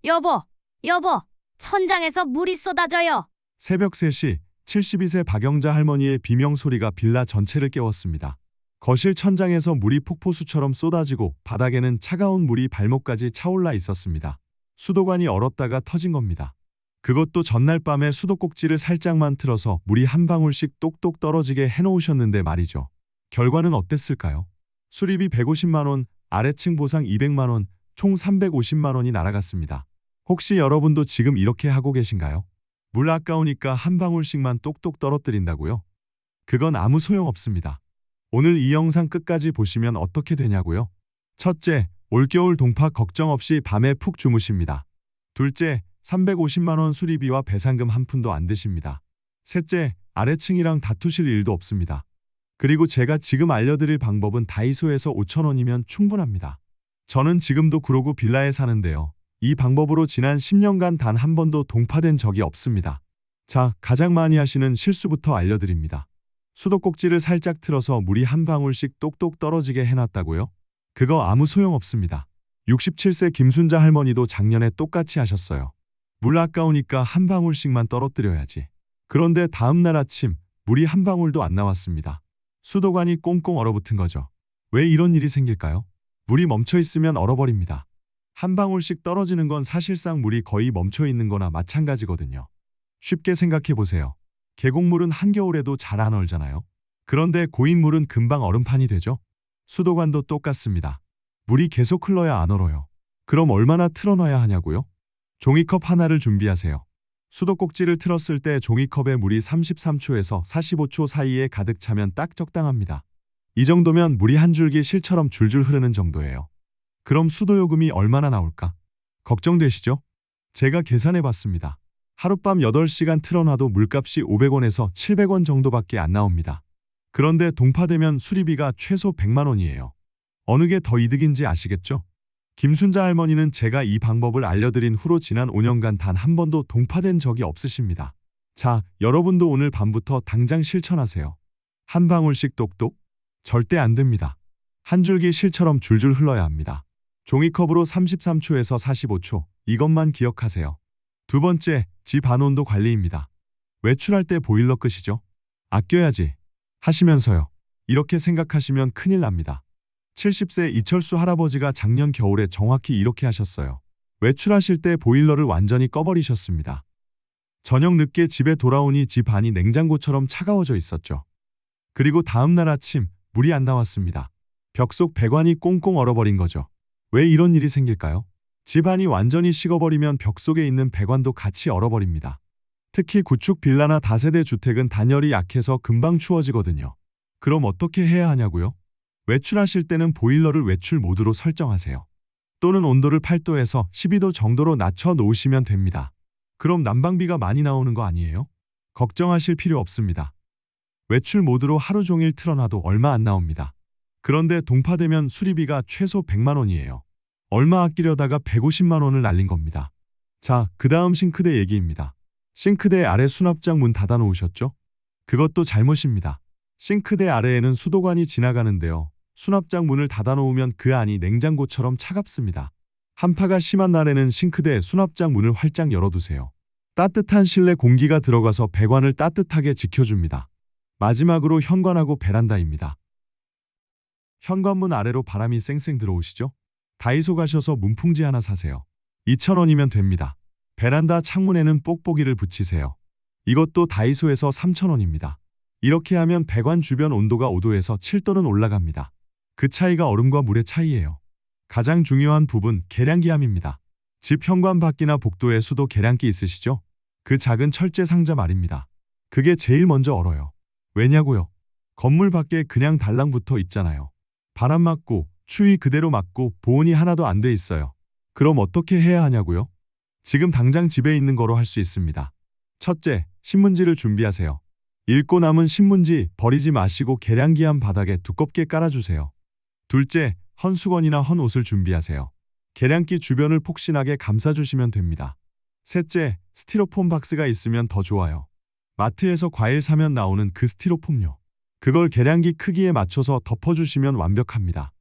여보, 여보, 천장에서 물이 쏟아져요. 새벽 3시 72세 박영자 할머니의 비명 소리가 빌라 전체를 깨웠습니다. 거실 천장에서 물이 폭포수처럼 쏟아지고 바닥에는 차가운 물이 발목까지 차올라 있었습니다. 수도관이 얼었다가 터진 겁니다. 그것도 전날 밤에 수도꼭지를 살짝만 틀어서 물이 한 방울씩 똑똑 떨어지게 해놓으셨는데 말이죠. 결과는 어땠을까요? 수리비 150만 원, 아래층 보상 200만 원, 총 350만 원이 날아갔습니다. 혹시 여러분도 지금 이렇게 하고 계신가요? 물 아까우니까 한 방울씩만 똑똑 떨어뜨린다고요? 그건 아무 소용없습니다. 오늘 이 영상 끝까지 보시면 어떻게 되냐고요? 첫째, 올겨울 동파 걱정 없이 밤에 푹 주무십니다. 둘째, 350만 원 수리비와 배상금 한 푼도 안 드십니다. 셋째, 아래층이랑 다투실 일도 없습니다. 그리고 제가 지금 알려드릴 방법은 다이소에서 5천 원이면 충분합니다. 저는 지금도 구로구 빌라에 사는데요. 이 방법으로 지난 10년간 단 한 번도 동파된 적이 없습니다. 자, 가장 많이 하시는 실수부터 알려드립니다. 수도꼭지를 살짝 틀어서 물이 한 방울씩 똑똑 떨어지게 해놨다고요? 그거 아무 소용없습니다. 67세 김순자 할머니도 작년에 똑같이 하셨어요. 물 아까우니까 한 방울씩만 떨어뜨려야지. 그런데 다음날 아침 물이 한 방울도 안 나왔습니다. 수도관이 꽁꽁 얼어붙은 거죠. 왜 이런 일이 생길까요? 물이 멈춰 있으면 얼어버립니다. 한 방울씩 떨어지는 건 사실상 물이 거의 멈춰 있는 거나 마찬가지거든요. 쉽게 생각해 보세요. 계곡물은 한겨울에도 잘 안 얼잖아요. 그런데 고인물은 금방 얼음판이 되죠. 수도관도 똑같습니다. 물이 계속 흘러야 안 얼어요. 그럼 얼마나 틀어놔야 하냐고요? 종이컵 하나를 준비하세요. 수도꼭지를 틀었을 때 종이컵에 물이 33초에서 45초 사이에 가득 차면 딱 적당합니다. 이 정도면 물이 한 줄기 실처럼 줄줄 흐르는 정도예요. 그럼 수도요금이 얼마나 나올까? 걱정되시죠? 제가 계산해 봤습니다. 하룻밤 8시간 틀어놔도 물값이 500원에서 700원 정도밖에 안 나옵니다. 그런데 동파되면 수리비가 최소 100만 원이에요. 어느 게 더 이득인지 아시겠죠? 김순자 할머니는 제가 이 방법을 알려드린 후로 지난 5년간 단 한 번도 동파된 적이 없으십니다. 자, 여러분도 오늘 밤부터 당장 실천하세요. 한 방울씩 똑똑? 절대 안 됩니다. 한 줄기 실처럼 줄줄 흘러야 합니다. 종이컵으로 33초에서 45초, 이것만 기억하세요. 두 번째, 집 안온도 관리입니다. 외출할 때 보일러 끄시죠? 아껴야지 하시면서요. 이렇게 생각하시면 큰일 납니다. 70세 이철수 할아버지가 작년 겨울에 정확히 이렇게 하셨어요. 외출하실 때 보일러를 완전히 꺼버리셨습니다. 저녁 늦게 집에 돌아오니 집 안이 냉장고처럼 차가워져 있었죠. 그리고 다음날 아침 물이 안 나왔습니다. 벽 속 배관이 꽁꽁 얼어버린 거죠. 왜 이런 일이 생길까요? 집안이 완전히 식어버리면 벽 속에 있는 배관도 같이 얼어버립니다. 특히 구축 빌라나 다세대 주택은 단열이 약해서 금방 추워지거든요. 그럼 어떻게 해야 하냐고요? 외출하실 때는 보일러를 외출 모드로 설정하세요. 또는 온도를 8도에서 12도 정도로 낮춰 놓으시면 됩니다. 그럼 난방비가 많이 나오는 거 아니에요? 걱정하실 필요 없습니다. 외출 모드로 하루 종일 틀어놔도 얼마 안 나옵니다. 그런데 동파되면 수리비가 최소 100만 원이에요. 얼마 아끼려다가 150만 원을 날린 겁니다. 자, 그 다음 싱크대 얘기입니다. 싱크대 아래 수납장 문 닫아 놓으셨죠? 그것도 잘못입니다. 싱크대 아래에는 수도관이 지나가는데요. 수납장 문을 닫아 놓으면 그 안이 냉장고처럼 차갑습니다. 한파가 심한 날에는 싱크대 수납장 문을 활짝 열어두세요. 따뜻한 실내 공기가 들어가서 배관을 따뜻하게 지켜줍니다. 마지막으로 현관하고 베란다입니다. 현관문 아래로 바람이 쌩쌩 들어오시죠? 다이소 가셔서 문풍지 하나 사세요. 2,000원이면 됩니다. 베란다 창문에는 뽁뽁이를 붙이세요. 이것도 다이소에서 3,000원입니다. 이렇게 하면 배관 주변 온도가 5도에서 7도는 올라갑니다. 그 차이가 얼음과 물의 차이예요. 가장 중요한 부분, 계량기함입니다. 집 현관 밖이나 복도에 수도 계량기 있으시죠? 그 작은 철제 상자 말입니다. 그게 제일 먼저 얼어요. 왜냐고요? 건물 밖에 그냥 달랑붙어 있잖아요. 바람 맞고 추위 그대로 맞고 보온이 하나도 안 돼 있어요. 그럼 어떻게 해야 하냐고요? 지금 당장 집에 있는 거로 할 수 있습니다. 첫째, 신문지를 준비하세요. 읽고 남은 신문지 버리지 마시고 계량기함 바닥에 두껍게 깔아주세요. 둘째, 헌수건이나 헌옷을 준비하세요. 계량기 주변을 폭신하게 감싸주시면 됩니다. 셋째, 스티로폼 박스가 있으면 더 좋아요. 마트에서 과일 사면 나오는 그 스티로폼요. 그걸 계량기 크기에 맞춰서 덮어주시면 완벽합니다.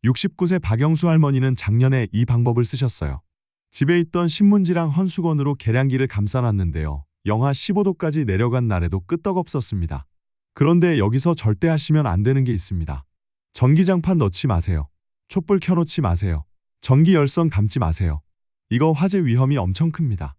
69세 박영수 할머니는 작년에 이 방법을 쓰셨어요. 집에 있던 신문지랑 헌수건으로 계량기를 감싸놨는데요. 영하 15도까지 내려간 날에도 끄떡없었습니다. 그런데 여기서 절대 하시면 안 되는 게 있습니다. 전기장판 넣지 마세요. 촛불 켜놓지 마세요. 전기 열선 감지 마세요. 이거 화재 위험이 엄청 큽니다.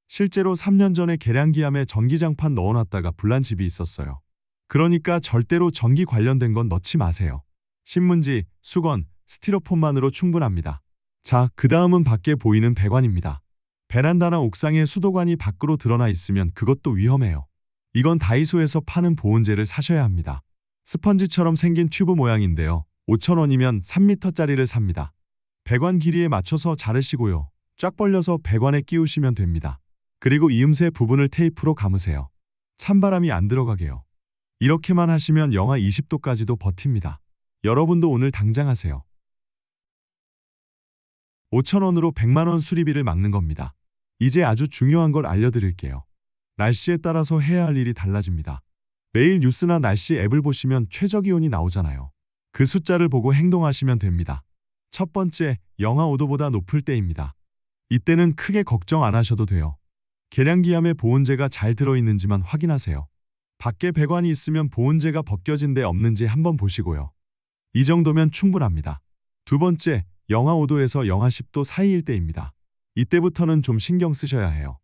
실제로 3년 전에 계량기함에 전기장판 넣어놨다가 불난 집이 있었어요. 그러니까 절대로 전기 관련된 건 넣지 마세요. 신문지, 수건, 스티로폼만으로 충분합니다. 자, 그 다음은 밖에 보이는 배관입니다. 베란다나 옥상에 수도관이 밖으로 드러나 있으면 그것도 위험해요. 이건 다이소에서 파는 보온재를 사셔야 합니다. 스펀지처럼 생긴 튜브 모양인데요. 5,000원이면 3m짜리를 삽니다. 배관 길이에 맞춰서 자르시고요. 쫙 벌려서 배관에 끼우시면 됩니다. 그리고 이음새 부분을 테이프로 감으세요. 찬바람이 안 들어가게요. 이렇게만 하시면 영하 20도까지도 버팁니다. 여러분도 오늘 당장 하세요. 5,000원으로 100만 원 수리비를 막는 겁니다. 이제 아주 중요한 걸 알려드릴게요. 날씨에 따라서 해야 할 일이 달라집니다. 매일 뉴스나 날씨 앱을 보시면 최저기온이 나오잖아요. 그 숫자를 보고 행동하시면 됩니다. 첫 번째, 영하 5도보다 높을 때입니다. 이때는 크게 걱정 안 하셔도 돼요. 계량기함에 보온재가 잘 들어있는지만 확인하세요. 밖에 배관이 있으면 보온재가 벗겨진 데 없는지 한번 보시고요. 이 정도면 충분합니다. 두 번째, 영하 5도에서 영하 10도 사이일 때입니다. 이때부터는 좀 신경 쓰셔야 해요.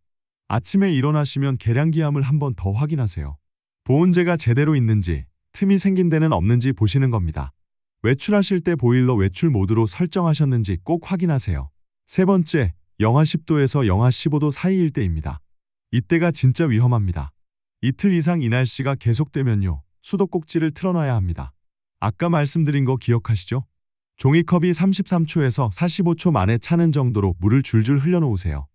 아침에 일어나시면 계량기함을 한번 더 확인하세요. 보온재가 제대로 있는지, 틈이 생긴 데는 없는지 보시는 겁니다. 외출하실 때 보일러 외출 모드로 설정하셨는지 꼭 확인하세요. 세 번째, 영하 10도에서 영하 15도 사이일 때입니다. 이때가 진짜 위험합니다. 이틀 이상 이 날씨가 계속되면요, 수도꼭지를 틀어놔야 합니다. 아까 말씀드린 거 기억하시죠? 종이컵이 33초에서 45초 만에 차는 정도로 물을 줄줄 흘려놓으세요.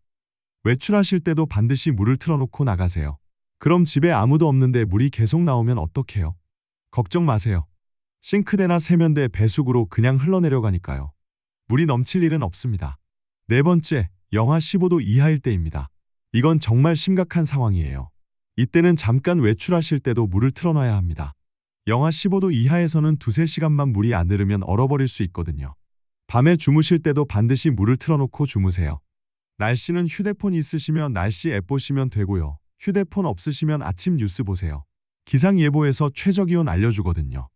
외출하실 때도 반드시 물을 틀어놓고 나가세요. 그럼 집에 아무도 없는데 물이 계속 나오면 어떡해요? 걱정 마세요. 싱크대나 세면대 배수구로 그냥 흘러내려가니까요. 물이 넘칠 일은 없습니다. 네 번째, 영하 15도 이하일 때입니다. 이건 정말 심각한 상황이에요. 이때는 잠깐 외출하실 때도 물을 틀어놔야 합니다. 영하 15도 이하에서는 2~3시간만 물이 안 흐르면 얼어버릴 수 있거든요. 밤에 주무실 때도 반드시 물을 틀어놓고 주무세요. 날씨는 휴대폰 있으시면 날씨 앱 보시면 되고요. 휴대폰 없으시면 아침 뉴스 보세요. 기상예보에서 최저기온 알려주거든요.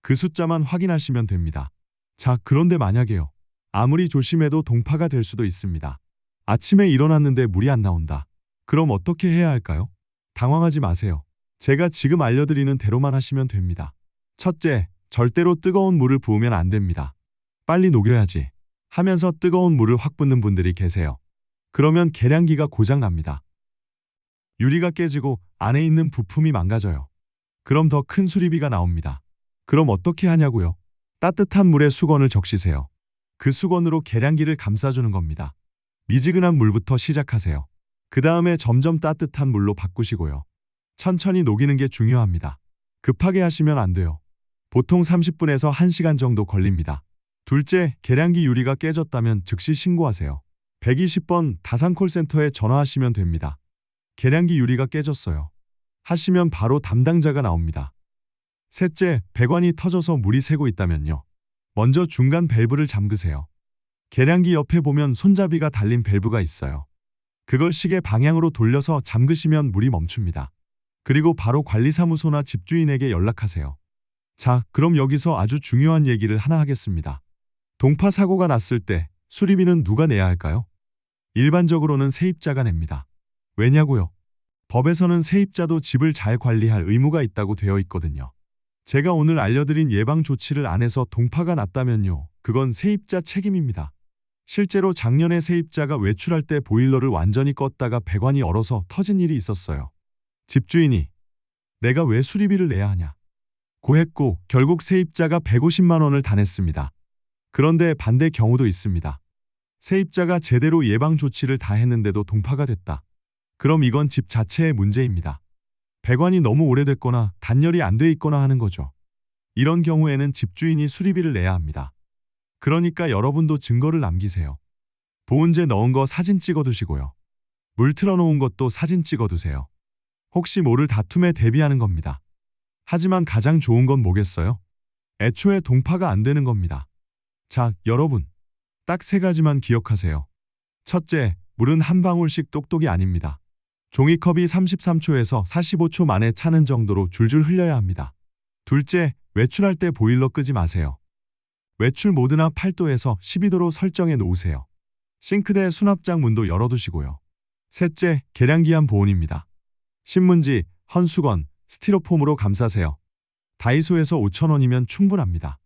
그 숫자만 확인하시면 됩니다. 자, 그런데 만약에요. 아무리 조심해도 동파가 될 수도 있습니다. 아침에 일어났는데 물이 안 나온다. 그럼 어떻게 해야 할까요? 당황하지 마세요. 제가 지금 알려드리는 대로만 하시면 됩니다. 첫째, 절대로 뜨거운 물을 부으면 안 됩니다. 빨리 녹여야지 하면서 뜨거운 물을 확 붓는 분들이 계세요. 그러면 계량기가 고장납니다. 유리가 깨지고 안에 있는 부품이 망가져요. 그럼 더 큰 수리비가 나옵니다. 그럼 어떻게 하냐고요? 따뜻한 물에 수건을 적시세요. 그 수건으로 계량기를 감싸주는 겁니다. 미지근한 물부터 시작하세요. 그 다음에 점점 따뜻한 물로 바꾸시고요. 천천히 녹이는 게 중요합니다. 급하게 하시면 안 돼요. 보통 30분에서 1시간 정도 걸립니다. 둘째, 계량기 유리가 깨졌다면 즉시 신고하세요. 120번 다산콜센터에 전화하시면 됩니다. 계량기 유리가 깨졌어요. 하시면 바로 담당자가 나옵니다. 셋째, 배관이 터져서 물이 새고 있다면요. 먼저 중간 밸브를 잠그세요. 계량기 옆에 보면 손잡이가 달린 밸브가 있어요. 그걸 시계 방향으로 돌려서 잠그시면 물이 멈춥니다. 그리고 바로 관리사무소나 집주인에게 연락하세요. 자, 그럼 여기서 아주 중요한 얘기를 하나 하겠습니다. 동파 사고가 났을 때 수리비는 누가 내야 할까요? 일반적으로는 세입자가 냅니다. 왜냐고요? 법에서는 세입자도 집을 잘 관리할 의무가 있다고 되어 있거든요. 제가 오늘 알려드린 예방 조치를 안 해서 동파가 났다면요. 그건 세입자 책임입니다. 실제로 작년에 세입자가 외출할 때 보일러를 완전히 껐다가 배관이 얼어서 터진 일이 있었어요. 집주인이 내가 왜 수리비를 내야 하냐 고했고 결국 세입자가 150만 원을 다 냈습니다. 그런데 반대 경우도 있습니다. 세입자가 제대로 예방 조치를 다 했는데도 동파가 됐다. 그럼 이건 집 자체의 문제입니다. 배관이 너무 오래됐거나 단열이 안 돼 있거나 하는 거죠. 이런 경우에는 집주인이 수리비를 내야 합니다. 그러니까 여러분도 증거를 남기세요. 보온재 넣은 거 사진 찍어두시고요. 물 틀어놓은 것도 사진 찍어두세요. 혹시 모를 다툼에 대비하는 겁니다. 하지만 가장 좋은 건 뭐겠어요? 애초에 동파가 안 되는 겁니다. 자, 여러분. 딱 세 가지만 기억하세요. 첫째, 물은 한 방울씩 똑똑이 아닙니다. 종이컵이 33초에서 45초 만에 차는 정도로 줄줄 흘려야 합니다. 둘째, 외출할 때 보일러 끄지 마세요. 외출 모드나 8도에서 12도로 설정해 놓으세요. 싱크대 수납장 문도 열어두시고요. 셋째, 계량기한 보온입니다. 신문지, 헌수건, 스티로폼으로 감싸세요. 다이소에서 5,000원이면 충분합니다.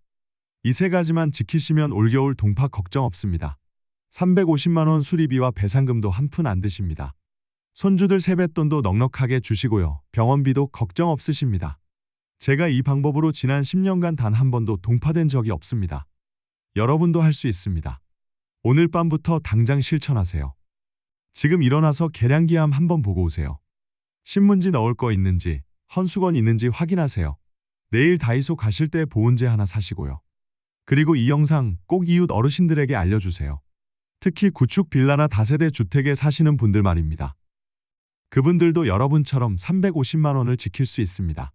이 세 가지만 지키시면 올겨울 동파 걱정 없습니다. 350만 원 수리비와 배상금도 한 푼 안 드십니다. 손주들 세뱃돈도 넉넉하게 주시고요. 병원비도 걱정 없으십니다. 제가 이 방법으로 지난 10년간 단 한 번도 동파된 적이 없습니다. 여러분도 할 수 있습니다. 오늘 밤부터 당장 실천하세요. 지금 일어나서 계량기함 한번 보고 오세요. 신문지 넣을 거 있는지, 헌수건 있는지 확인하세요. 내일 다이소 가실 때 보온재 하나 사시고요. 그리고 이 영상 꼭 이웃 어르신들에게 알려주세요. 특히 구축 빌라나 다세대 주택에 사시는 분들 말입니다. 그분들도 여러분처럼 350만 원을 지킬 수 있습니다.